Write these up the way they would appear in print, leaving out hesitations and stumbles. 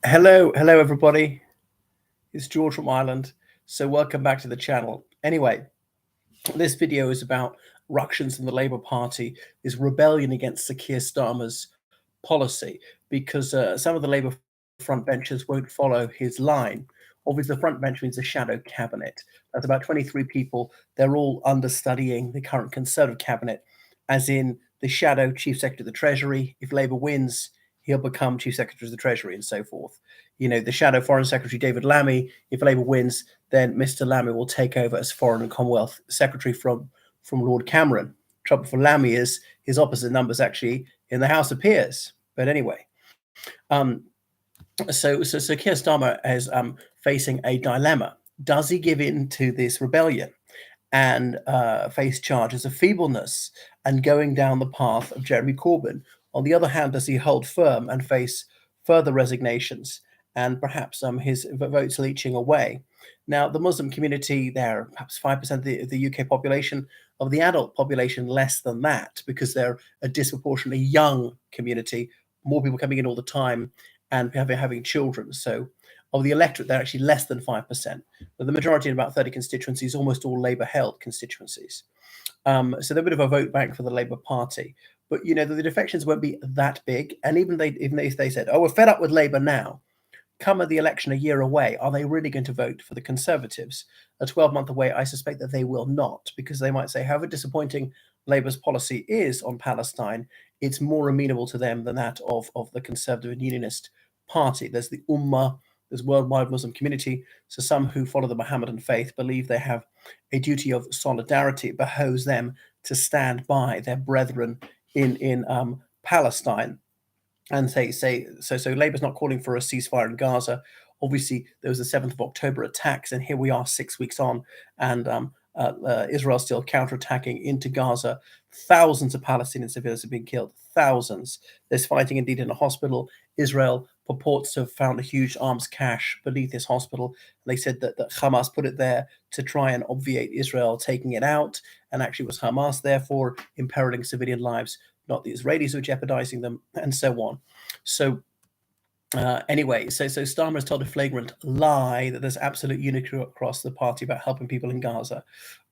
Hello everybody. It's George from Ireland. So welcome back to the channel. Anyway, this video is about ructions in the Labour Party, this rebellion against Sir Keir Starmer's policy, because some of the Labour frontbenchers won't follow his line. Obviously, the front bench means a shadow cabinet. That's about 23 people. They're all understudying the current Conservative cabinet, as in the shadow Chief Secretary of the Treasury. If Labour wins, he'll become Chief Secretary of the Treasury and so forth. You know, the shadow Foreign Secretary David Lammy, if Labour wins, then Mr. Lammy will take over as Foreign and Commonwealth Secretary from Lord Cameron. Trouble for Lammy is his opposite numbers actually in the House of Peers. But anyway, so Keir Starmer is facing a dilemma. Does he give in to this rebellion and face charges of feebleness and going down the path of Jeremy Corbyn? On the other hand, does he hold firm and face further resignations and perhaps his votes leaching away? Now, the Muslim community, they're perhaps 5% of the UK population. Of the adult population, less than that, because they're a disproportionately young community, more people coming in all the time and having children. So of the electorate, they're actually less than 5%. But the majority in about 30 constituencies, almost all Labour-held constituencies. So they're a bit of a vote bank for the Labour Party. But, you know, the defections won't be that big. And even if they said, oh, we're fed up with Labour now, come at the election a year away, are they really going to vote for the Conservatives? A 12-month away, I suspect that they will not, because they might say, however disappointing Labour's policy is on Palestine, it's more amenable to them than that of the Conservative and Unionist Party. There's the Ummah, there's worldwide Muslim community. So some who follow the Mohammedan faith believe they have a duty of solidarity. It behoves them to stand by their brethren in Palestine. And so Labour's not calling for a ceasefire in Gaza. Obviously, there was the 7th of October attacks, and here we are 6 weeks on, and Israel still counterattacking into Gaza. Thousands of Palestinian civilians have been killed. Thousands. There's fighting indeed in a hospital. Israel purports to have found a huge arms cache beneath this hospital. They said that Hamas put it there to try and obviate Israel taking it out, and actually it was Hamas, therefore, imperiling civilian lives, not the Israelis who are jeopardizing them, and so on. So anyway, so Starmer has told a flagrant lie that there's absolute unity across the party about helping people in Gaza.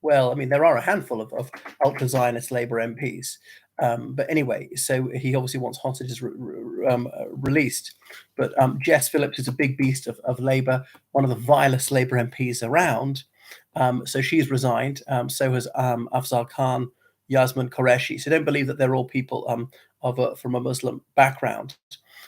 Well, I mean, there are a handful of ultra-Zionist Labour MPs. But anyway, so he obviously wants hostages released. But Jess Phillips is a big beast of Labour, one of the vilest Labour MPs around. So she's resigned. So has Afzal Khan, Yasmin Qureshi. So don't believe that they're all people from a Muslim background,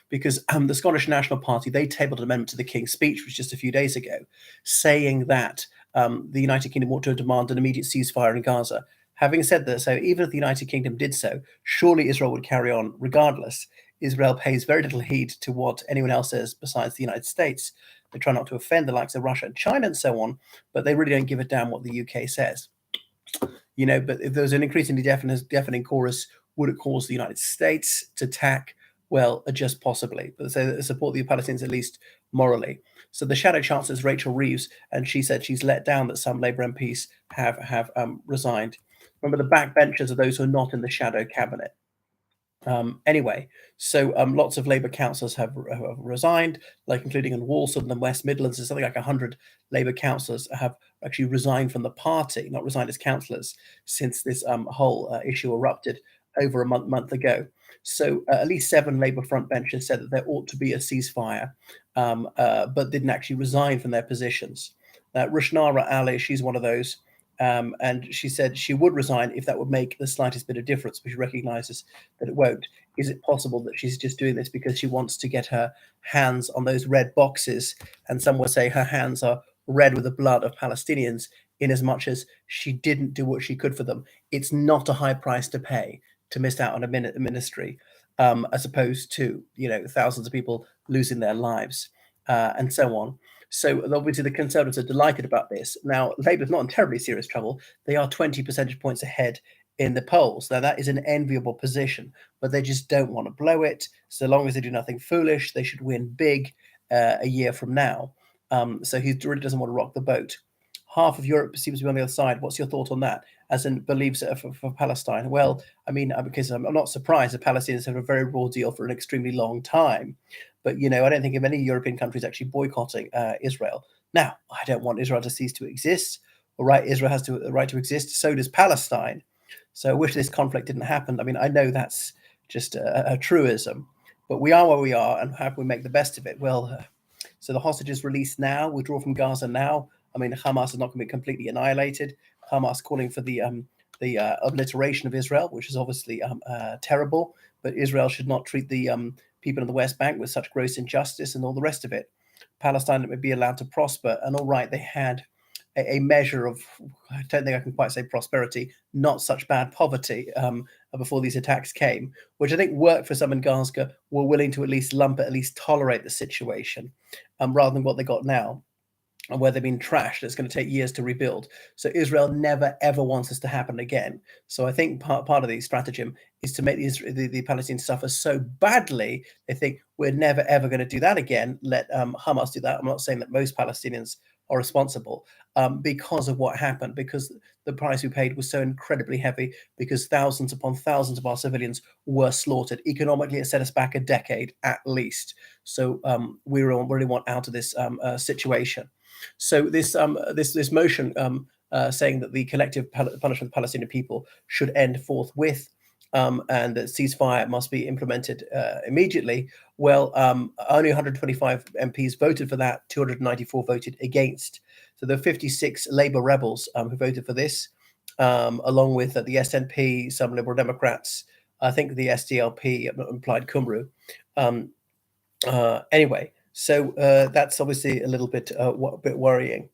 because the Scottish National Party, they tabled an amendment to the King's Speech, which was just a few days ago, saying that the United Kingdom ought to demand an immediate ceasefire in Gaza. Having said that, so even if the United Kingdom did so, surely Israel would carry on regardless. Israel pays very little heed to what anyone else says besides the United States. They try not to offend the likes of Russia and China and so on, but they really don't give a damn what the UK says. You know, but if there was an increasingly deafening chorus, would it cause the United States to attack? Well, just possibly, but they support the Palestinians at least morally. So the shadow chancellor is Rachel Reeves, and she said she's let down that some Labour MPs have resigned. Remember, the backbenchers are those who are not in the shadow cabinet. Anyway, so lots of Labour councillors have resigned, like including in Walsall and the West Midlands. There's something like 100 Labour councillors have actually resigned from the party, not resigned as councillors, since this whole issue erupted over a month ago. So at least 7 Labour frontbenchers said that there ought to be a ceasefire, but didn't actually resign from their positions. Rushnara Ali, she's one of those. And she said she would resign if that would make the slightest bit of difference, but she recognises that it won't. Is it possible that she's just doing this because she wants to get her hands on those red boxes? And some will say her hands are red with the blood of Palestinians, in as much as she didn't do what she could for them. It's not a high price to pay to miss out on a ministry, as opposed to, you know, thousands of people losing their lives and so on. So obviously the Conservatives are delighted about this. Now, Labour's not in terribly serious trouble. They are 20 percentage points ahead in the polls. Now, that is an enviable position, but they just don't want to blow it. So long as they do nothing foolish, they should win big a year from now. So he really doesn't want to rock the boat. half of Europe seems to be on the other side. What's your thought on that? As in believes for Palestine? Well, I mean, because I'm not surprised the Palestinians have a very raw deal for an extremely long time. But, you know, I don't think of any European countries actually boycotting Israel. Now, I don't want Israel to cease to exist. All right, Israel has the right to exist. So does Palestine. So I wish this conflict didn't happen. I mean, I know that's just a truism, but we are where we are, and how can we make the best of it? Well, so the hostages released now, withdraw from Gaza now. I mean, Hamas is not going to be completely annihilated. Hamas calling for the obliteration of Israel, which is obviously terrible. But Israel should not treat the people in the West Bank with such gross injustice and all the rest of it. Palestine would be allowed to prosper, and all right, they had a measure of, I don't think I can quite say prosperity, not such bad poverty before these attacks came, which I think worked for some in Gaza, were willing to at least lump it, at least tolerate the situation, rather than what they got now, and where they've been trashed. It's going to take years to rebuild. So Israel never ever wants this to happen again. So I think part of the stratagem is to make the Palestinians suffer so badly they think we're never ever going to do that again. Let Hamas do that. I'm not saying that most Palestinians are responsible because of what happened, because the price we paid was so incredibly heavy, because thousands upon thousands of our civilians were slaughtered. Economically, it set us back a decade at least. So we really want out of this situation. So this motion saying that the collective punishment of the Palestinian people should end forthwith, and that ceasefire must be implemented immediately. Well, only 125 MPs voted for that. 294 voted against. So there are 56 Labour rebels who voted for this, along with the SNP, some Liberal Democrats. I think the SDLP implied Cymru. Anyway, so that's obviously a little bit worrying.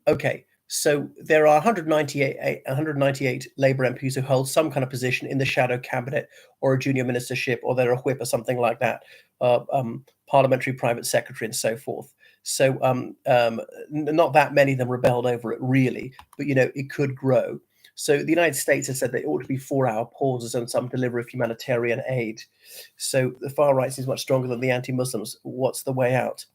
Okay, so there are 198 Labour MPs who hold some kind of position in the shadow cabinet or a junior ministership, or they're a whip or something like that, parliamentary private secretary and so forth. So not that many of them rebelled over it really, but you know, it could grow. So the United States has said there ought to be 4-hour pauses on some delivery of humanitarian aid. So the far right seems much stronger than the anti-Muslims. What's the way out?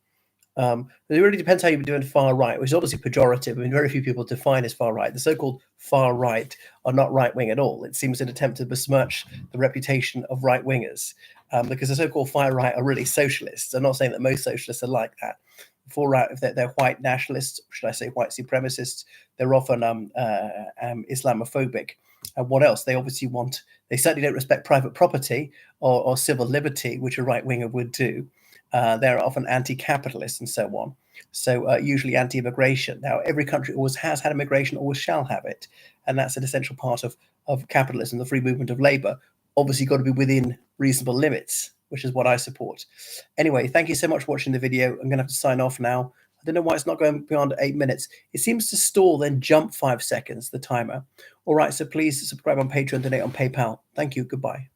It really depends how you're doing far right, which is obviously pejorative. I mean, very few people define as far right. The so-called far right are not right wing at all. It seems an attempt to besmirch the reputation of right wingers, because the so-called far right are really socialists. I'm not saying that most socialists are like that. Far right, if they're white nationalists, should I say white supremacists, they're often Islamophobic. And what else? They obviously want, they certainly don't respect private property or civil liberty, which a right winger would do. They're often anti-capitalist and so on. So usually anti-immigration. Now, every country always has had immigration, always shall have it. And that's an essential part of capitalism, the free movement of labor. Obviously got to be within reasonable limits, which is what I support. Anyway, thank you so much for watching the video. I'm going to have to sign off now. I don't know why it's not going beyond 8 minutes. It seems to stall, then jump 5 seconds, the timer. All right, so please subscribe on Patreon, donate on PayPal. Thank you. Goodbye.